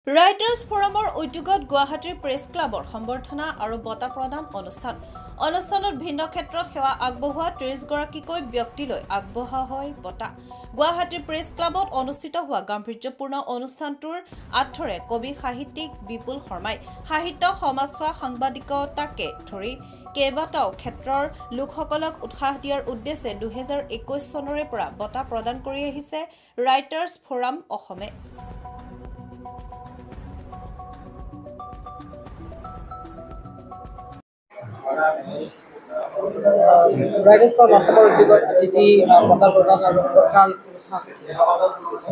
Writers ফৰামৰ উদ্যোগত গুৱাহাটীৰ press ক্লাবৰ সম্বৰ্ধনা আৰু বঁটা প্ৰদান অনুষ্ঠানত ভিন্ন ক্ষেত্ৰত সেৱা আগবঢ়োৱা ৩০ গৰাকীকৈ ব্যক্তিলৈ আগবঢ়োৱা হয় বঁটা। গুৱাহাটীৰ প্ৰেছ ক্লাবত অনুষ্ঠিত হোৱা গাম্ভীৰ্যপূৰ্ণ অনুষ্ঠানটোৰ আঁতৰে কবি সাহিত্যিক বিপুল শৰ্মাই সাহিত্য সমাজসেৱা সাংবাদিকতাকে ধৰি কেইবাটাও ক্ষেত্ৰৰ লোকসকলক উৎসাহ দিয়াৰ উদ্দেশ্যে ২০২১ চনৰে পৰা বঁটা প্ৰদান কৰি আহিছে ৰাইটাৰ্ছ ফৰাম অসমে।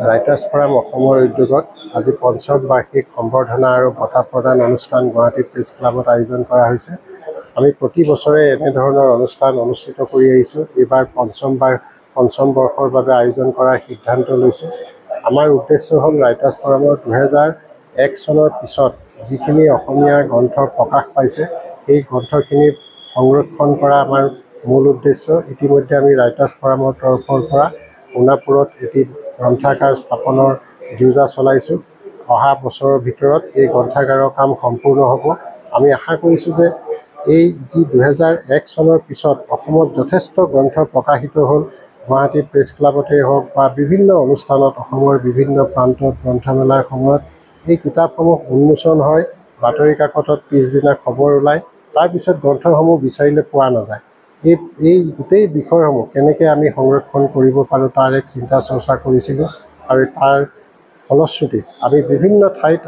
ৰাইটাৰ্ছ ফৰাম অসমৰ উদ্যোগত আজি পঞ্চম বাৰ্ষিক সম্বৰ্ধনা আৰু বঁটা প্ৰদান অনুষ্ঠান গুৱাহাটী প্ৰেছ ক্লাবত আয়োজন কৰা হৈছে। আমি প্ৰতি বছৰে এনেধৰণৰ অনুষ্ঠান অনুষ্ঠিত কৰি আহিছোঁ। এইবাৰ পঞ্চম বৰ্ষৰ বাবে আয়োজন কৰাৰ সিদ্ধান্ত লৈছোঁ। আমাৰ উদ্দেশ্য হ'ল ৰাইটাৰ্ছ ফৰামৰ ২০০১ চনৰ পিছত যিখিনি অসমীয়া গ্ৰন্থ প্ৰকাশ পাইছে সেই গ্ৰন্থখিনি সংৰক্ষণ কৰা আমাৰ মূল উদ্দেশ্য। ইতিমধ্যে আমি ৰাইটাৰ্ছ ফৰামৰ তৰফৰ পৰা সোণাপুৰত এটি গ্ৰন্থাগাৰ স্থাপনৰ যোজা চলাইছোঁ। অহা বছৰৰ ভিতৰত এই গ্ৰন্থাগাৰৰ কাম সম্পূৰ্ণ হ'ব। আমি আশা কৰিছোঁ যে এই যি ২০০১ চনৰ পিছত অসমত যথেষ্ট গ্ৰন্থ প্ৰকাশিত হ'ল, গুৱাহাটী প্ৰেছ ক্লাবতেই হওক বা বিভিন্ন অনুষ্ঠানত অসমৰ বিভিন্ন প্ৰান্তত গ্ৰন্থমেলাৰ সময়ত এই কিতাপসমূহ উন্মোচন হয়, বাতৰি কাকতত পিছদিনা খবৰ ওলায়, তাৰপিছত গ্ৰন্থসমূহ বিচাৰিলে পোৱা নাযায়। এই গোটেই বিষয়সমূহ কেনেকৈ আমি সংৰক্ষণ কৰিব পাৰোঁ তাৰ এক চিন্তা চৰ্চা কৰিছিলোঁ আৰু তাৰ ফলশ্ৰুতিত আমি বিভিন্ন ঠাইত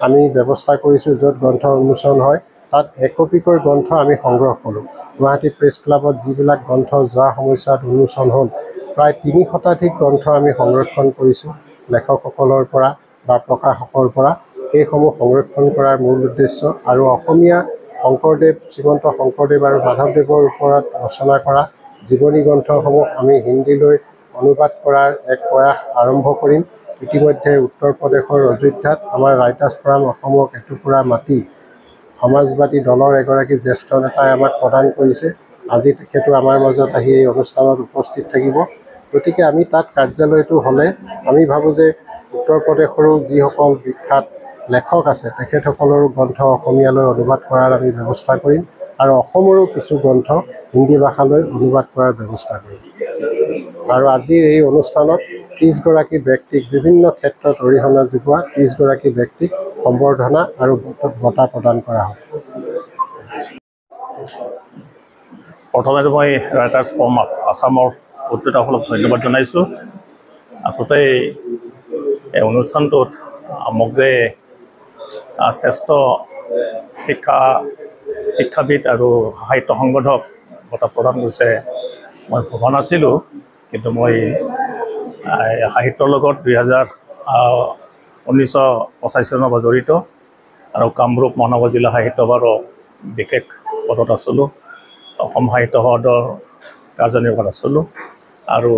আমি ব্যৱস্থা কৰিছোঁ য'ত গ্ৰন্থ উন্মোচন হয় তাত একপিকৈ গ্ৰন্থ আমি সংগ্ৰহ কৰোঁ। গুৱাহাটী প্ৰেছ ক্লাবত যিবিলাক গ্ৰন্থ যোৱা সময়ছোৱাত উন্মোচন হ'ল প্ৰায় ৩০ শতাধিক গ্ৰন্থ আমি সংৰক্ষণ কৰিছোঁ লেখকসকলৰ পৰা বা প্ৰকাশকৰ পৰা। এইসমূহ সংৰক্ষণ কৰাৰ মূল উদ্দেশ্য আৰু অসমীয়া শ্ৰীমন্ত শংকৰদেৱ আৰু মাধৱদেৱৰ ওপৰত ৰচনা কৰা জীৱনী গ্ৰন্থসমূহ আমি হিন্দীলৈ অনুবাদ কৰাৰ এক প্ৰয়াস আৰম্ভ কৰিম। ইতিমধ্যে উত্তৰ প্ৰদেশৰ অযোধ্যাত আমাৰ ৰাইটাৰ্ছ ফৰাম অসমক এটুকুৰা মাটি সমাজবাদী দলৰ এগৰাকী জ্যেষ্ঠ নেতাই আমাক প্ৰদান কৰিছে। আজি তেখেতো আমাৰ মাজত আহি এই অনুষ্ঠানত উপস্থিত থাকিব। গতিকে আমি তাত কাৰ্যালয়টো হ'লে আমি ভাবোঁ যে উত্তৰ প্ৰদেশৰো যিসকল বিখ্যাত লেখক আছে তেখেতসকলৰো গ্ৰন্থ অসমীয়ালৈ অনুবাদ কৰাৰ আমি ব্যৱস্থা কৰিম আৰু অসমৰো কিছু গ্ৰন্থ হিন্দী ভাষালৈ অনুবাদ কৰাৰ ব্যৱস্থা কৰিম। আৰু আজিৰ এই অনুষ্ঠানত ৩০ গৰাকী ব্যক্তিক বিভিন্ন ক্ষেত্ৰত অৰিহণা যোগোৱা ৩০ গৰাকী ব্যক্তিক সম্বৰ্ধনা আৰু বঁটা প্ৰদান কৰা হ'ব। প্ৰথমে মই ৰাইটাৰ্ছ ফৰাম আছামৰ উদ্যোক্তাসকলক ধন্যবাদ জনাইছোঁ। আচলতে এই অনুষ্ঠানটোত মোক যে শ্ৰেষ্ঠ শিক্ষাবিদ আৰু সাহিত্য সংগঠক বঁটা প্ৰদান কৰিছে মই ভবা নাছিলোঁ, কিন্তু মই সাহিত্যৰ লগত 1985 চনৰ পৰা জড়িত আৰু কামৰূপ মহানগৰ জিলা সাহিত্য সভাৰো বিশেষ পদত আছিলোঁ। অসম সাহিত্য সভাৰ কাৰ্যনিৰ্বাহক আছিলোঁ আৰু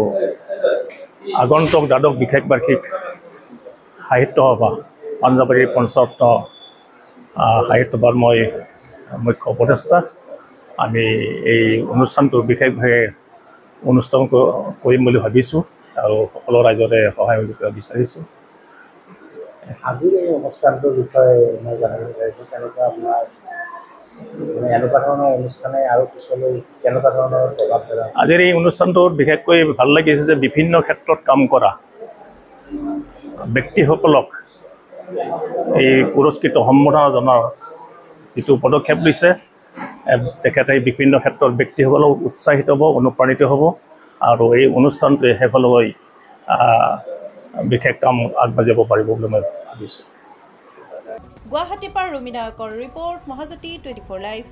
আগন্তুক দ্বাদশ বিশেষ বাৰ্ষিক সাহিত্য সভা পাঞ্জাৱাৰীৰ ৫৫তম সাহিত্য সভাৰ মই মুখ্য উপদেষ্টা। আমি এই অনুষ্ঠানটো বিশেষভাৱে অনুষ্ঠান কৰিম বুলি ভাবিছোঁ আৰু সকলো ৰাইজৰে সহায় সহযোগিতা বিচাৰিছোঁ। আজিৰ এই অনুষ্ঠানটোৰ বিষয়ে মই জানিব বিচাৰিছোঁ, কেনেকুৱা আপোনাৰ এনেকুৱা ধৰণৰ অনুষ্ঠানে আৰু পিছলৈ কেনেকুৱা ধৰণৰ প্ৰভাৱ পেলায়? আজিৰ এই অনুষ্ঠানটোত বিশেষকৈ ভাল লাগিছে যে বিভিন্ন ক্ষেত্ৰত কাম কৰা ব্যক্তিসকলক এই পুৰস্কৃত সম্বৰ্ধনা জনোৱাৰ যিটো পদক্ষেপ লৈছে, তেখেতে বিভিন্ন ক্ষেত্ৰত ব্যক্তিসকলক উৎসাহিত হ'ব, অনুপ্ৰাণিত হ'ব আৰু এই অনুষ্ঠানটোৱে সেইফাললৈ বিশেষ কাম আগবাঢ়ি যাব পাৰিব বুলি মই ভাবিছোঁ। গুৱাহাটীৰ পৰা ৰুমিনায়কৰ ৰিপৰ্ট, মহাজ্যোতি 24 লাইভ।